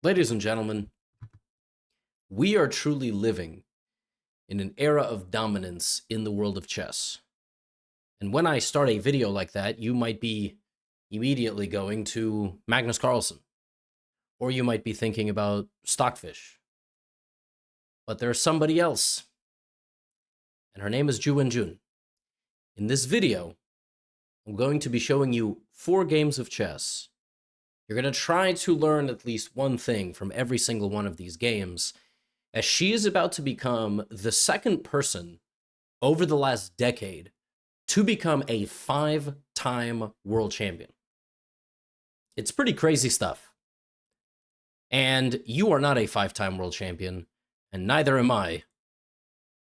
Ladies and gentlemen, we are truly living in an era of dominance in the world of chess. And when I start a video like that, you might be immediately going to Magnus Carlsen, or you might be thinking about Stockfish. But there's somebody else, and her name is Ju Wenjun. In this video, I'm going to be showing you 4 games of chess. You're going to try to learn at least one thing from every single one of these games, as she is about to become the second person over the last decade to become a 5-time world champion. It's pretty crazy stuff. And you are not a 5-time world champion, and neither am I,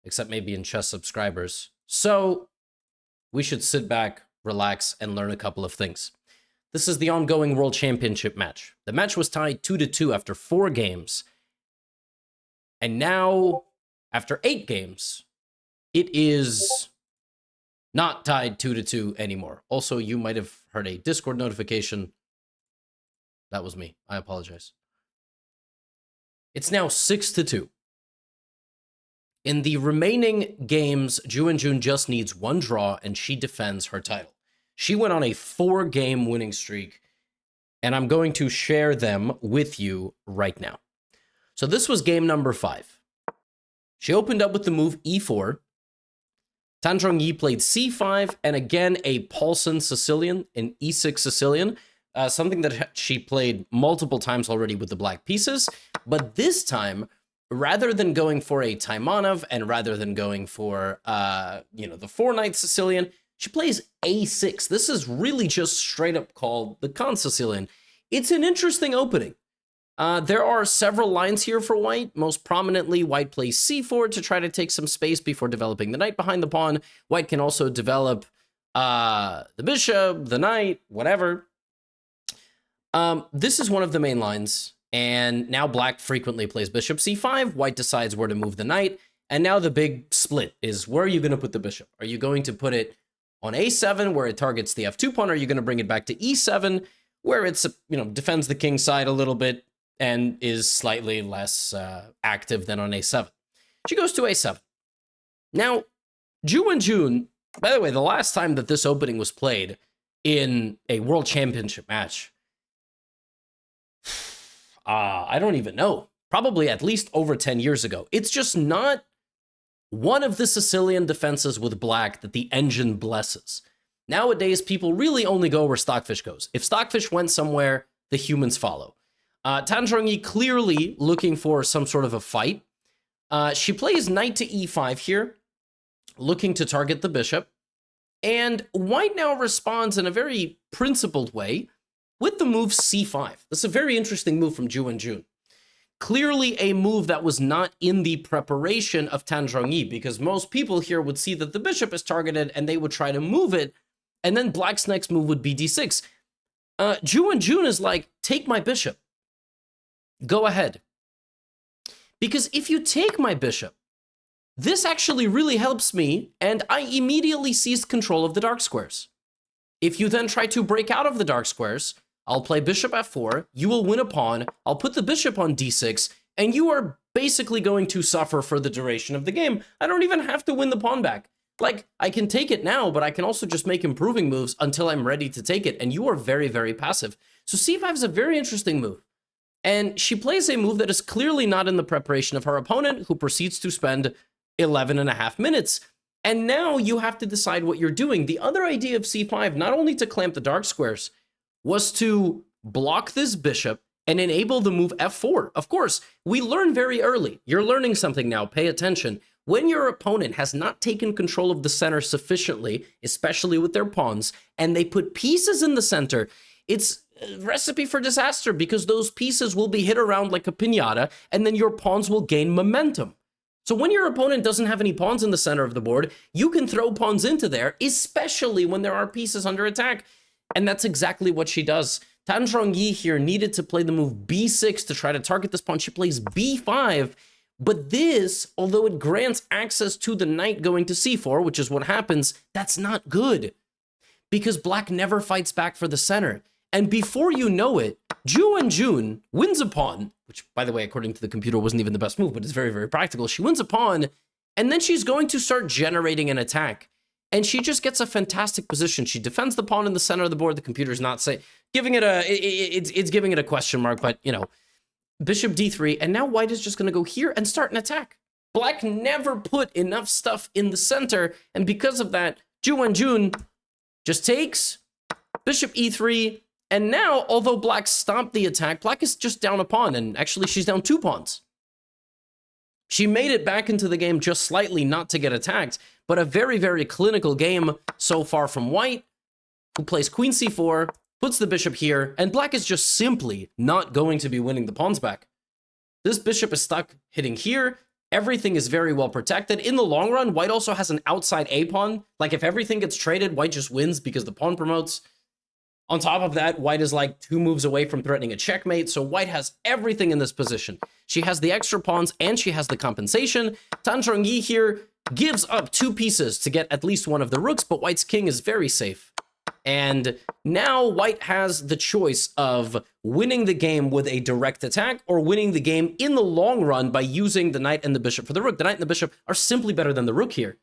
except maybe in chess subscribers. So we should sit back, relax, and learn a couple of things. This is the ongoing World Championship match. The match was tied 2-2 after 4 games. And now, after 8 games, it is not tied 2-2 anymore. Also, you might have heard a Discord notification. That was me. I apologize. It's now 6-2. In the remaining games, Ju Wenjun just needs 1 draw, and she defends her title. She went on a 4-game winning streak, and I'm going to share them with you right now. So this was game number 5. She opened up with the move e4. Tan Zhongyi played c5, and again a Paulsen Sicilian, an e6 Sicilian, something that she played multiple times already with the black pieces. But this time, rather than going for a Taimanov and rather than going for the 4-knight Sicilian, she plays a6. This is really just straight up called the Khan Sicilian. It's an interesting opening. There are several lines here for white. Most prominently, white plays c4 to try to take some space before developing the knight behind the pawn. White can also develop the bishop, the knight, whatever. This is one of the main lines. And now black frequently plays bishop c5. White decides where to move the knight. And now the big split is, where are you going to put the bishop? Are you going to put it on a7, where it targets the f2 pawn, or are you going to bring it back to e7, where it's, defends the king side a little bit and is slightly less active than on a7? She goes to a7. Now, Ju Wenjun, by the way, the last time that this opening was played in a world championship match, I don't even know, probably at least over 10 years ago. It's just not one of the Sicilian defenses with black that the engine blesses. Nowadays, people really only go where Stockfish goes. If Stockfish went somewhere, the humans follow. Tan Zhongyi clearly looking for some sort of a fight. She plays knight to e5 here, looking to target the bishop. And white now responds in a very principled way with the move c5. This is a very interesting move from Ju Wenjun. Clearly a move that was not in the preparation of Tan Zhongyi, because most people here would see that the bishop is targeted and they would try to move it, and then black's next move would be d6. Ju Wenjun is like, take my bishop. Go ahead. Because if you take my bishop, this actually really helps me, and I immediately seized control of the dark squares. If you then try to break out of the dark squares, I'll play bishop f4, you will win a pawn, I'll put the bishop on d6, and you are basically going to suffer for the duration of the game. I don't even have to win the pawn back. Like, I can take it now, but I can also just make improving moves until I'm ready to take it, and you are very, very passive. So c5 is a very interesting move. And she plays a move that is clearly not in the preparation of her opponent, who proceeds to spend 11.5 minutes. And now you have to decide what you're doing. The other idea of c5, not only to clamp the dark squares, was to block this bishop and enable the move f4. Of course, we learn very early. You're learning something now. Pay attention. When your opponent has not taken control of the center sufficiently, especially with their pawns, and they put pieces in the center, it's a recipe for disaster, because those pieces will be hit around like a piñata, and then your pawns will gain momentum. So when your opponent doesn't have any pawns in the center of the board, you can throw pawns into there, especially when there are pieces under attack. And that's exactly what she does. Tan Zhongyi here needed to play the move b6 to try to target this pawn. She plays b5, but this, although it grants access to the knight going to c4, which is what happens, that's not good, because black never fights back for the center. And before you know it, Ju and Jun wins a pawn, which, by the way, according to the computer, wasn't even the best move, but it's very, very practical. She wins a pawn, and then she's going to start generating an attack. And she just gets a fantastic position. She defends the pawn in the center of the board. The computer's not giving it it's giving it a question mark, but, you know, bishop d3, and now white is just going to go here and start an attack. Black never put enough stuff in the center, and because of that, Ju Wenjun just takes, bishop e3, and now, although black stopped the attack, black is just down a pawn, and actually she's down 2 pawns. She made it back into the game just slightly not to get attacked, but a very, very clinical game so far from white, who plays queen c4, puts the bishop here, and black is just simply not going to be winning the pawns back. This bishop is stuck hitting here. Everything is very well protected. In the long run, white also has an outside A pawn. Like, if everything gets traded, white just wins because the pawn promotes. On top of that, white is like 2 moves away from threatening a checkmate, so white has everything in this position. She has the extra pawns, and she has the compensation. Tan Zhongyi here gives up 2 pieces to get at least one of the rooks, but white's king is very safe. And now white has the choice of winning the game with a direct attack or winning the game in the long run by using the knight and the bishop for the rook. The knight and the bishop are simply better than the rook here.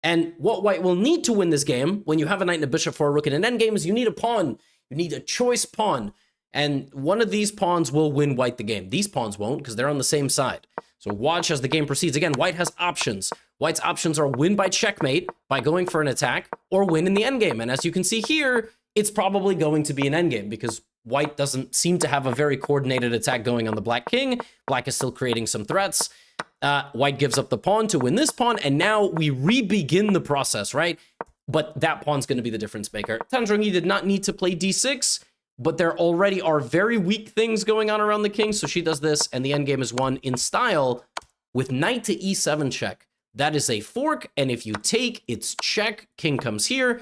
And what white will need to win this game, when you have a knight and a bishop for a rook in an endgame, is you need a pawn. You need a choice pawn. And one of these pawns will win white the game. These pawns won't, because they're on the same side. So watch as the game proceeds. Again, white has options. White's options are win by checkmate, by going for an attack, or win in the endgame. And as you can see here, it's probably going to be an endgame, because white doesn't seem to have a very coordinated attack going on the black king. Black is still creating some threats. White gives up the pawn to win this pawn, and now we re-begin the process, right? But that pawn's going to be the difference maker. Tan Zhongyi did not need to play d6, but there already are very weak things going on around the king, so she does this, and the endgame is won in style with knight to e7 check. That is a fork, and if you take, it's check. King comes here,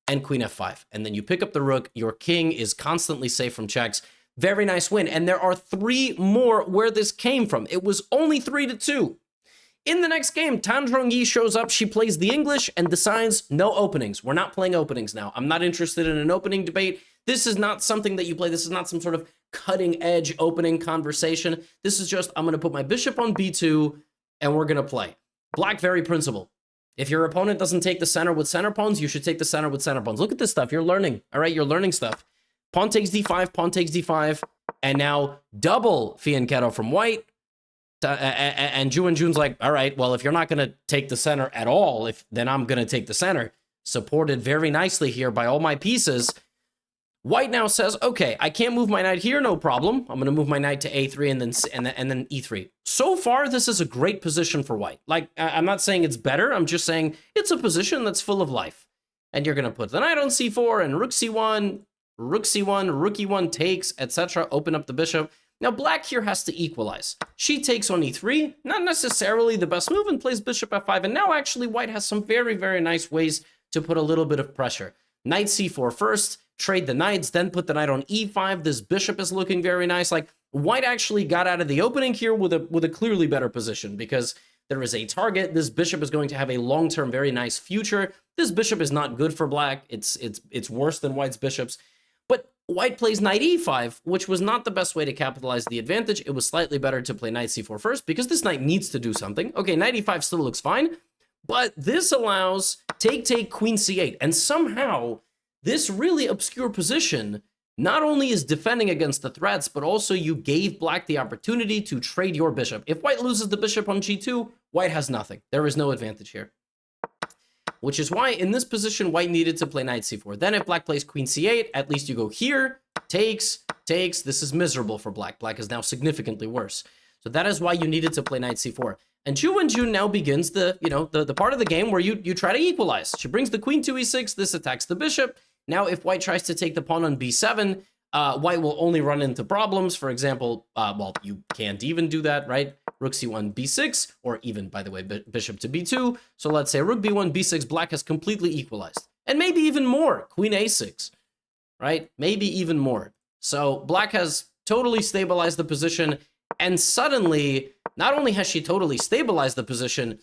and queen f5. And then you pick up the rook. Your king is constantly safe from checks. Very nice win. And there are 3 more where this came from. It was only 3-2. In the next game, Tan Zhongyi shows up. She plays the English and decides no openings. We're not playing openings now. I'm not interested in an opening debate. This is not something that you play. This is not some sort of cutting edge opening conversation. This is just, I'm going to put my bishop on b2 and we're going to play. Black, very principle. If your opponent doesn't take the center with center pawns, you should take the center with center pawns. Look at this stuff. You're learning. All right, you're learning stuff. Pawn takes d5, pawn takes d5, and now double fianchetto from white. And Ju Wenjun's like, all right, well, if you're not going to take the center at all, then I'm going to take the center. Supported very nicely here by all my pieces. White now says, okay, I can't move my knight here, no problem. I'm going to move my knight to a3 and then e3. So far, this is a great position for white. Like, I'm not saying it's better. I'm just saying it's a position that's full of life. And you're going to put the knight on c4 and rook c1, rook c1, rook e1 takes, etc. Open up the bishop. Now, black here has to equalize. She takes on e3, not necessarily the best move, and plays bishop f5. And now, actually, white has some very, very nice ways to put a little bit of pressure. Knight c4 first, trade the knights, then put the knight on e5. This bishop is looking very nice. Like, white actually got out of the opening here with a clearly better position, because there is a target. This bishop is going to have a long-term, very nice future. This bishop is not good for black. It's worse than white's bishops. But white plays knight e5, which was not the best way to capitalize the advantage. It was slightly better to play knight c4 first, because this knight needs to do something. Okay, knight e5 still looks fine, but this allows take, queen c8. And somehow, this really obscure position not only is defending against the threats, but also you gave black the opportunity to trade your bishop. If white loses the bishop on g2, white has nothing. There is no advantage here. Which is why in this position, white needed to play knight c4. Then if black plays queen c8, at least you go here, takes. This is miserable for black. Black is now significantly worse. So that is why you needed to play knight c4. And Ju Wenjun now begins the part of the game where you try to equalize. She brings the queen to e6, this attacks the bishop. Now if white tries to take the pawn on b7, white will only run into problems. For example, well, you can't even do that, right? Rook c1, b6, or even, by the way, bishop to b2. So let's say rook b1, b6, black has completely equalized. And maybe even more, queen a6, right? Maybe even more. So black has totally stabilized the position, and suddenly, not only has she totally stabilized the position,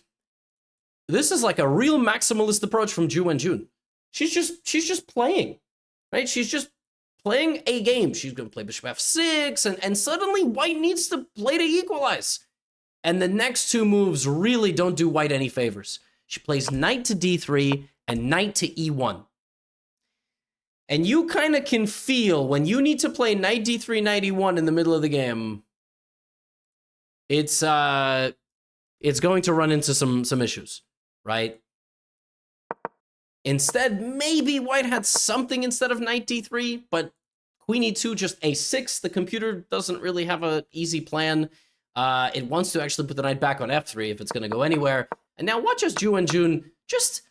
this is like a real maximalist approach from Ju Wenjun. She's just playing, right? She's just playing a game. She's going to play bishop f6, and suddenly white needs to play to equalize. And the next two moves really don't do white any favors. She plays knight to d3 and knight to e1. And you kind of can feel when you need to play knight d3, knight e1 in the middle of the game, it's going to run into some issues, right? Instead, maybe white had something instead of knight d3, but queen e2, just a6. The computer doesn't really have an easy plan. It wants to actually put the knight back on f3 if it's going to go anywhere. And now watch as Ju Wenjun just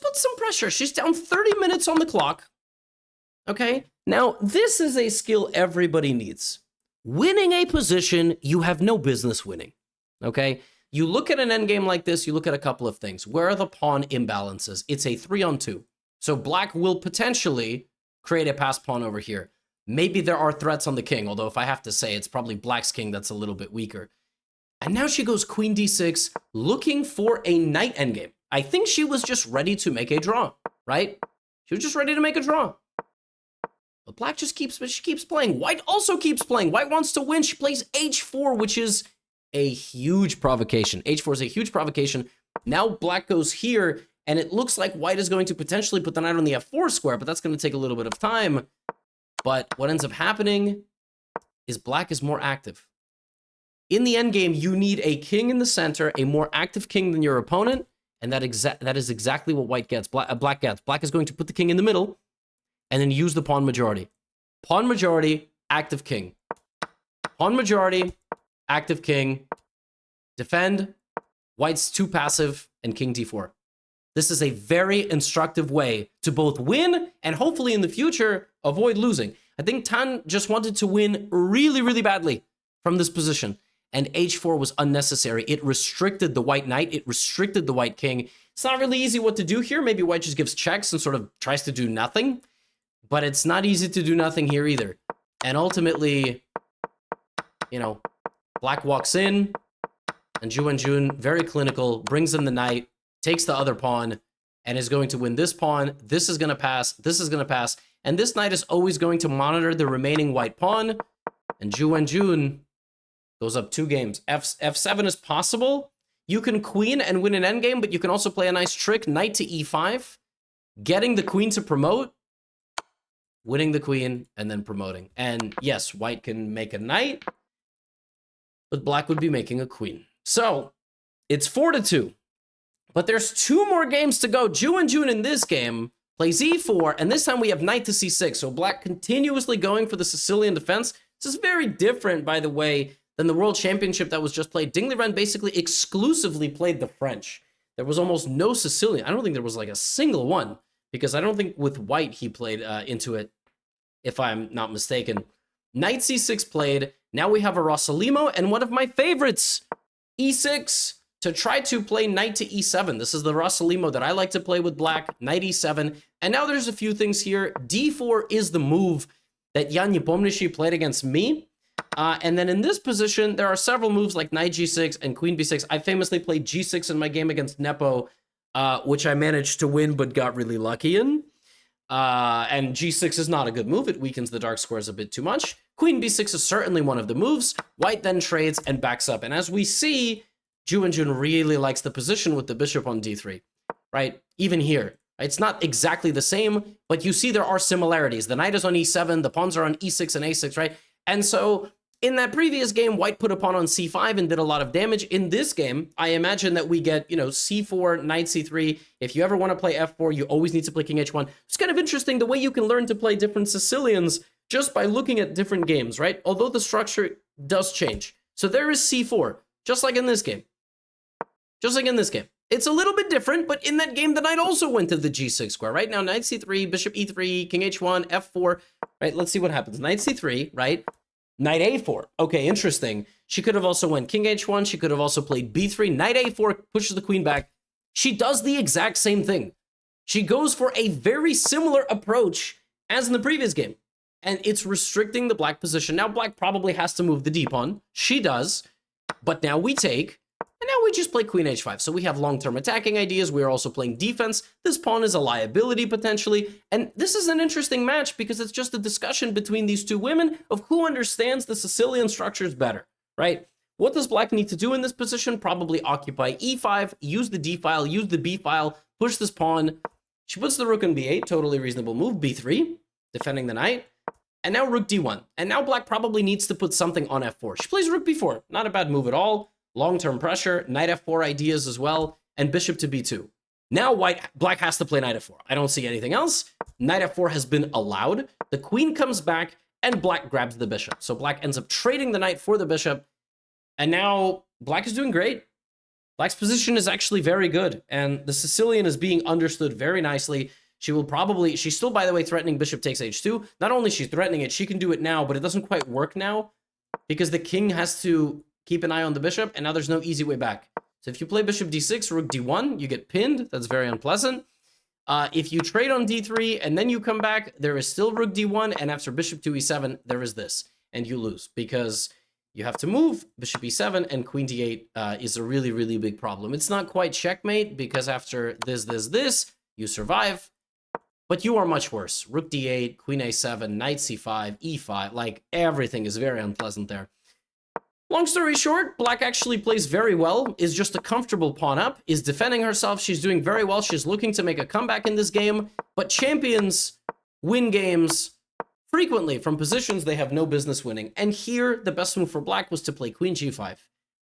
put some pressure. She's down 30 minutes on the clock. Okay? Now, this is a skill everybody needs. Winning a position you have no business winning. Okay? You look at an endgame like this, you look at a couple of things. Where are the pawn imbalances? It's a 3-on-2. So black will potentially create a passed pawn over here. Maybe there are threats on the king, although if I have to say, it's probably black's king that's a little bit weaker. And now she goes queen d6, looking for a knight endgame. I think she was just ready to make a draw, right? She was just ready to make a draw. But black just keeps playing. White also keeps playing. White wants to win. She plays h4, which is a huge provocation. h4 is a huge provocation. Now black goes here, and it looks like white is going to potentially put the knight on the f4 square, but that's going to take a little bit of time. But what ends up happening is black is more active. In the endgame, you need a king in the center, a more active king than your opponent, and that is exactly what white gets. Black gets. Black is going to put the king in the middle, and then use the pawn majority. Pawn majority, active king. Pawn majority, active king. Defend. White's too passive, and king d4. This is a very instructive way to both win and hopefully in the future avoid losing. I think Tan just wanted to win really, really badly from this position, and h4 was unnecessary. It restricted the white knight. It restricted the white king. It's not really easy what to do here. Maybe white just gives checks and sort of tries to do nothing, but it's not easy to do nothing here either. And ultimately, you know, black walks in, and Ju Wenjun, very clinical, brings in the knight, takes the other pawn, and is going to win this pawn. This is going to pass. This is going to pass. And this knight is always going to monitor the remaining white pawn. And Ju Wenjun goes up 2 games. F7 is possible. You can queen and win an endgame, but you can also play a nice trick. Knight to e5. Getting the queen to promote. Winning the queen, and then promoting. And yes, white can make a knight, but black would be making a queen. So, it's 4-2. But there's 2 more games to go. Ju Wenjun in this game plays e4, and this time we have knight to c6. So black continuously going for the Sicilian defense. This is very different, by the way, than the World Championship that was just played. Ding Liren basically exclusively played the French. There was almost no Sicilian. I don't think there was like a single one, because I don't think with white he played into it, if I'm not mistaken. Knight c6 played. Now we have a Rossolimo, and one of my favorites, e6. To try to play knight to e7. This is the Rossolimo that I like to play with black, knight e7. And now there's a few things here. d4 is the move that Jan Nepomniachtchi played against me. And then in this position, there are several moves like knight g6 and queen b6. I famously played g6 in my game against Nepo, which I managed to win but got really lucky in. And g6 is not a good move. It weakens the dark squares a bit too much. Queen b6 is certainly one of the moves. White then trades and backs up. And as we see, Ju Wenjun really likes the position with the bishop on d3, right? Even here, it's not exactly the same, but you see there are similarities. The knight is on e7, the pawns are on e6 and a6, right? And so in that previous game, white put a pawn on c5 and did a lot of damage. In this game, I imagine that we get, you know, c4, knight c3. If you ever want to play f4, you always need to play king h1. It's kind of interesting the way you can learn to play different Sicilians just by looking at different games, right? Although the structure does change. So there is c4, just like in this game. Just like in this game. It's a little bit different, but in that game, the knight also went to the g6 square, right? Now, knight c3, bishop e3, king h1, f4, right? Let's see what happens. Knight c3, right? Knight a4. Okay, interesting. She could have also went king h1. She could have also played b3. Knight a4 pushes the queen back. She does the exact same thing. She goes for a very similar approach as in the previous game. And it's restricting the black position. Now, black probably has to move the d-pawn. She does. But now we take... And now we just play queen h5. So we have long-term attacking ideas. We're also playing defense. This pawn is a liability potentially. And this is an interesting match because it's just a discussion between these two women of who understands the Sicilian structures better, right? What does black need to do in this position? Probably occupy e5, use the d file, use the b file, push this pawn. She puts the rook in b8, totally reasonable move. b3, defending the knight. And now rook d1. And now black probably needs to put something on f4. She plays rook b4. Not a bad move at all. Long-term pressure, knight f4 ideas as well, and bishop to b2. Now black has to play knight f4. I don't see anything else. Knight f4 has been allowed. The queen comes back, and black grabs the bishop. So black ends up trading the knight for the bishop. And now black is doing great. Black's position is actually very good, and the Sicilian is being understood very nicely. She's still, by the way, threatening bishop takes h2. Not only is she threatening it, she can do it now, but it doesn't quite work now because the king has to keep an eye on the bishop, and now there's no easy way back. So if you play bishop d6, rook d1, you get pinned. That's very unpleasant. If you trade on d3 and then you come back, there is still rook d1, and after bishop to e7, there is this, and you lose because you have to move. Bishop e7 and queen d8 is a really, really big problem. It's not quite checkmate because after this, you survive, but you are much worse. Rook d8, queen a7, knight c5, e5, like everything is very unpleasant there. Long story short, black actually plays very well, is just a comfortable pawn up, is defending herself. She's doing very well. She's looking to make a comeback in this game, but champions win games frequently from positions they have no business winning. And here, the best move for black was to play queen g5.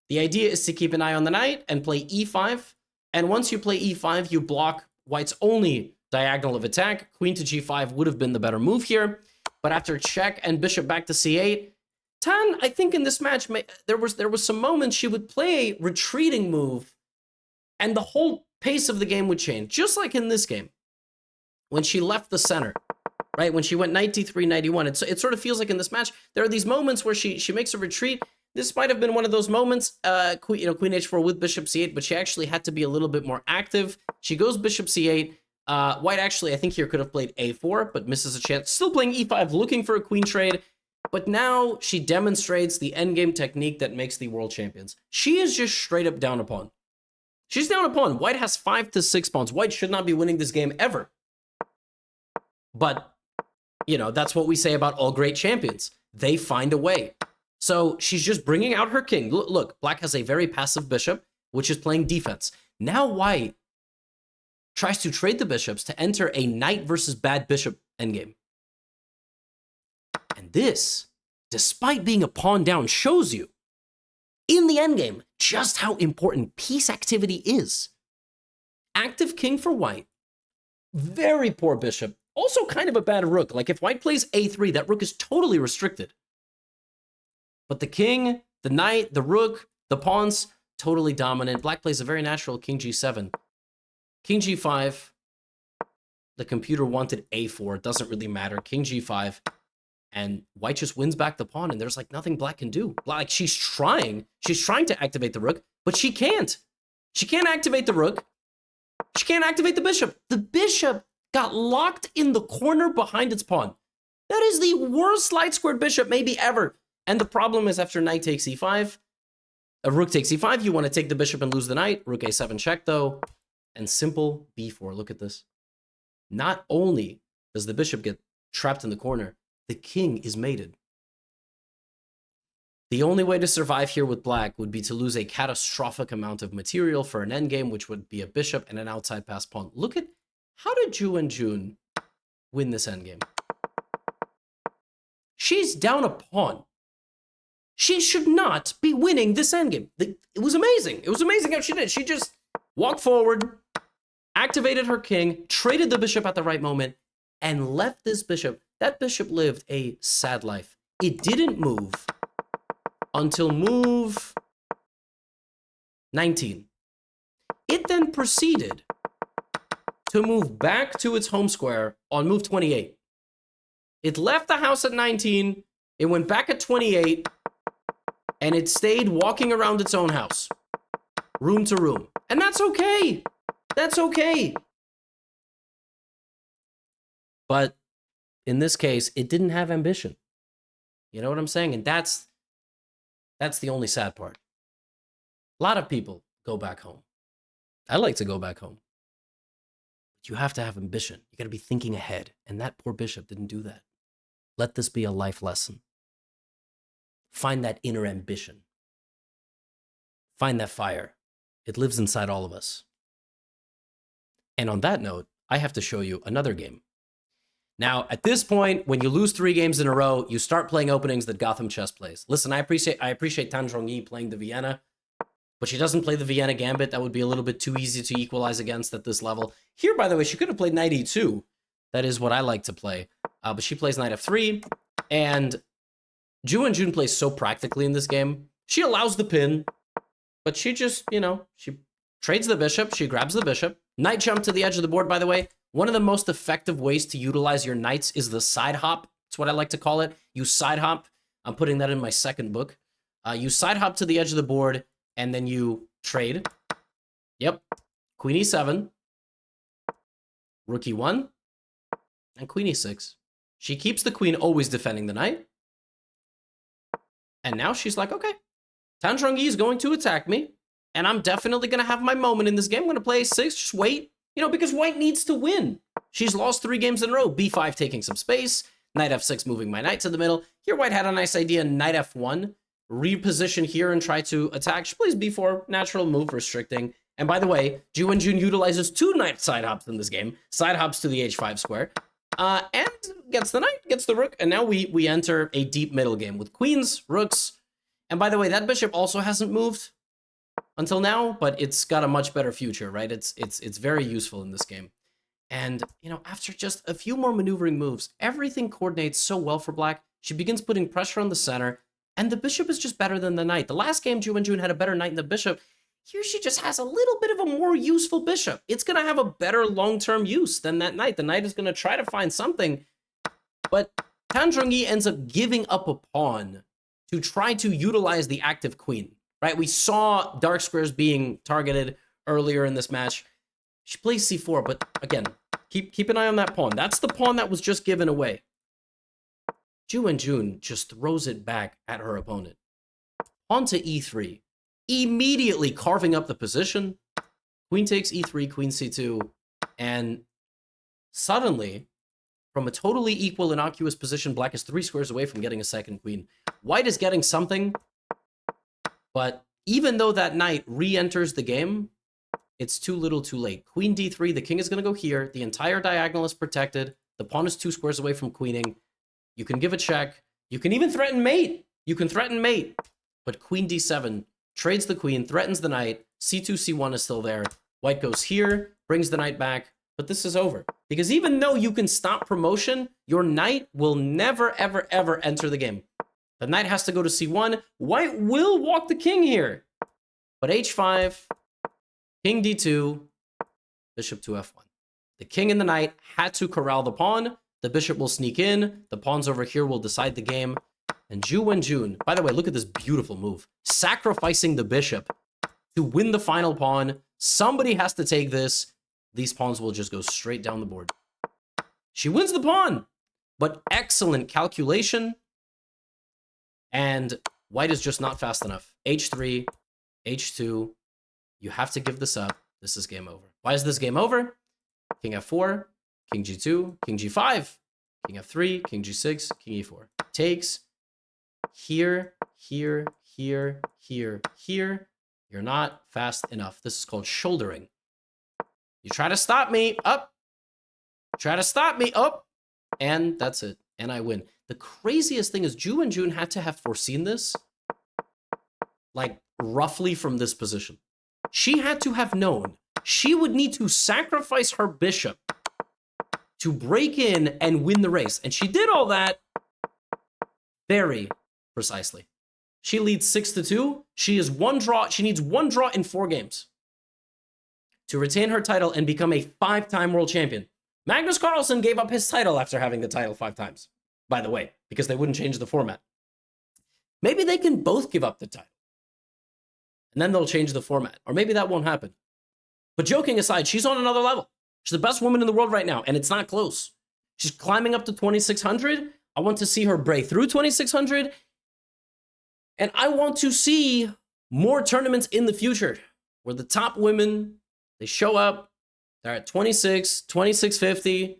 The idea is to keep an eye on the knight and play e5. And once you play e5, you block white's only diagonal of attack. Queen to g5 would have been the better move here. But after check and bishop back to c8, Tan, I think in this match, there was some moments she would play a retreating move and the whole pace of the game would change. Just like in this game, when she left the center, right? When she went knight d3, knight e1. It sort of feels like in this match, there are these moments where she makes a retreat. This might have been one of those moments, queen h4 with bishop c8, but she actually had to be a little bit more active. She goes bishop c8. White actually, I think here could have played a4, but misses a chance. Still playing e5, looking for a queen trade. But now she demonstrates the endgame technique that makes the world champions. She is just straight up down a pawn. She's down a pawn. White has 5 to 6 pawns. White should not be winning this game ever. But, you know, that's what we say about all great champions. They find a way. So she's just bringing out her king. Look, black has a very passive bishop, which is playing defense. Now white tries to trade the bishops to enter a knight versus bad bishop endgame. And this, despite being a pawn down, shows you in the endgame just how important piece activity is. Active king for white, very poor bishop, also kind of a bad rook. Like if white plays a3, that rook is totally restricted. But the king, the knight, the rook, the pawns, totally dominant. Black plays a very natural king g7. King g5, the computer wanted a4, it doesn't really matter. King g5. And white just wins back the pawn, and there's like nothing black can do. Like she's trying to activate the rook, but she can't. She can't activate the rook. She can't activate the bishop. The bishop got locked in the corner behind its pawn. That is the worst light squared bishop maybe ever. And the problem is after knight takes e5, a rook takes e5, you want to take the bishop and lose the knight. Rook a7 check though, and simple b4. Look at this. Not only does the bishop get trapped in the corner, the king is mated. The only way to survive here with black would be to lose a catastrophic amount of material for an endgame, which would be a bishop and an outside pass pawn. Look at how did Ju and Jun win this endgame? She's down a pawn. She should not be winning this endgame. It was amazing. It was amazing how she did. She just walked forward, activated her king, traded the bishop at the right moment, and left this bishop. That bishop lived a sad life. It didn't move until move 19. It then proceeded to move back to its home square on move 28. It left the house at 19, it went back at 28, and it stayed walking around its own house, room to room. And that's okay. That's okay. But in this case, it didn't have ambition. You know what I'm saying? And that's the only sad part. A lot of people go back home. I like to go back home. But you have to have ambition. You got to be thinking ahead. And that poor bishop didn't do that. Let this be a life lesson. Find that inner ambition. Find that fire. It lives inside all of us. And on that note, I have to show you another game. Now, at this point, when you lose 3 games in a row, you start playing openings that GothamChess plays. Listen, I appreciate Tan Zhongyi playing the Vienna, but she doesn't play the Vienna Gambit. That would be a little bit too easy to equalize against at this level. Here, by the way, she could have played Knight E2. That is what I like to play. But she plays Knight F3, and Ju and Jun plays so practically in this game. She allows the pin, but she just, you know, she trades the bishop, she grabs the bishop. Knight jump to the edge of the board, by the way. One of the most effective ways to utilize your knights is the side hop. That's what I like to call it. You side hop. I'm putting that in my second book. You side hop to the edge of the board, and then you trade. Yep. Queen E7. Rook E1. And Queen E6. She keeps the queen always defending the knight. And now she's like, okay, Tan Zhongyi is going to attack me, and I'm definitely going to have my moment in this game. I'm going to play A6, just wait. You know, because white needs to win. She's lost 3 games in a row. B5 taking some space. Knight F6 moving my knight to the middle. Here white had a nice idea. Knight F1. Reposition here and try to attack. She plays B4. Natural move, restricting. And by the way, Ju and Jun utilizes 2 knight side hops in this game. Side hops to the H5 square. And gets the knight, gets the rook. And now we enter a deep middle game with queens, rooks. And by the way, that bishop also hasn't moved until now, but it's got a much better future, right? It's very useful in this game. And, you know, after just a few more maneuvering moves, everything coordinates so well for black. She begins putting pressure on the center, and the bishop is just better than the knight. The last game, Ju and Jun had a better knight than the bishop. Here she just has a little bit of a more useful bishop. It's going to have a better long-term use than that knight. The knight is going to try to find something, but Tan Zhongyi ends up giving up a pawn to try to utilize the active queen. Right, we saw dark squares being targeted earlier in this match. She plays c4, but again, keep an eye on that pawn. That's the pawn that was just given away. Ju and Jun just throws it back at her opponent. Pawn to e3, immediately carving up the position. Queen takes e3, queen c2, and suddenly, from a totally equal innocuous position, black is 3 squares away from getting a second queen. White is getting something. But even though that knight re-enters the game, it's too little too late. Queen d3, the king is going to go here. The entire diagonal is protected. The pawn is 2 squares away from queening. You can give a check. You can even threaten mate. You can threaten mate. But queen d7 trades the queen, threatens the knight. c2, c1 is still there. White goes here, brings the knight back. But this is over. Because even though you can stop promotion, your knight will never, ever, ever enter the game. The knight has to go to c1. White will walk the king here. But h5, king d2, bishop to f1. The king and the knight had to corral the pawn. The bishop will sneak in. The pawns over here will decide the game. And Ju and Jun, by the way, look at this beautiful move. Sacrificing the bishop to win the final pawn. Somebody has to take this. These pawns will just go straight down the board. She wins the pawn. But excellent calculation. And white is just not fast enough. H3, H2. You have to give this up. This is game over. Why is this game over? King F4, King G2, King G5, King F3, King G6, King E4. Takes. Here, here, here, here, here. You're not fast enough. This is called shouldering. You try to stop me. Up. Try to stop me. Up. And that's it. And I win. The craziest thing is Ju and Jun had to have foreseen this, like, roughly from this position. She had to have known she would need to sacrifice her bishop to break in and win the race. And she did all that very precisely. She leads 6-2. She is 1 draw. She needs 1 draw in 4 games to retain her title and become a 5-time world champion. Magnus Carlsen gave up his title after having the title 5 times. By the way, because they wouldn't change the format. Maybe they can both give up the title. And then they'll change the format. Or maybe that won't happen. But joking aside, she's on another level. She's the best woman in the world right now, and it's not close. She's climbing up to 2,600. I want to see her break through 2,600. And I want to see more tournaments in the future. where the top women, they show up, they're at 26, 2650,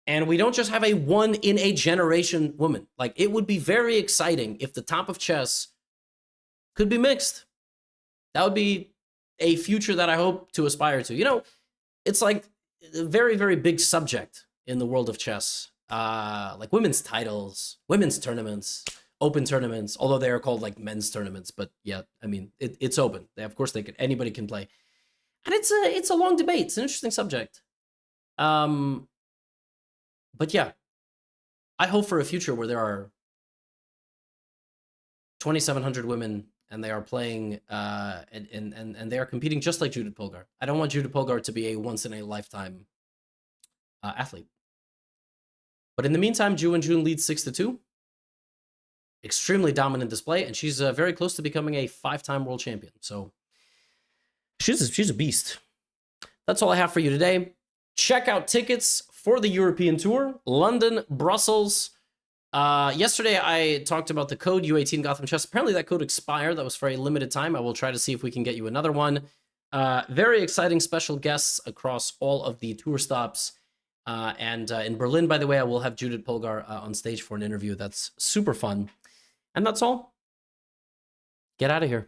and we don't just have a one in a generation woman. Like, it would be very exciting if the top of chess could be mixed. That would be a future that I hope to aspire to. You know, it's like a very, very big subject in the world of chess. Like women's titles, women's tournaments, open tournaments, although they are called like men's tournaments. But yeah, I mean, it's open. Of course, anybody can play. And it's a long debate. It's an interesting subject. But yeah, I hope for a future where there are 2,700 women and they are playing and they are competing just like Judith Polgar. I don't want Judith Polgar to be a once in a lifetime athlete. But in the meantime, Ju Wenjun leads 6-2. Extremely dominant display, and she's very close to becoming a 5-time world champion. So she's a beast. That's all I have for you today. Check out tickets for the European Tour, London, Brussels. Yesterday, I talked about the code U18 Gotham Chess. Apparently, that code expired. That was for a limited time. I will try to see if we can get you another one. Very exciting special guests across all of the tour stops. And in Berlin, by the way, I will have Judith Polgar on stage for an interview. That's super fun. And that's all. Get out of here.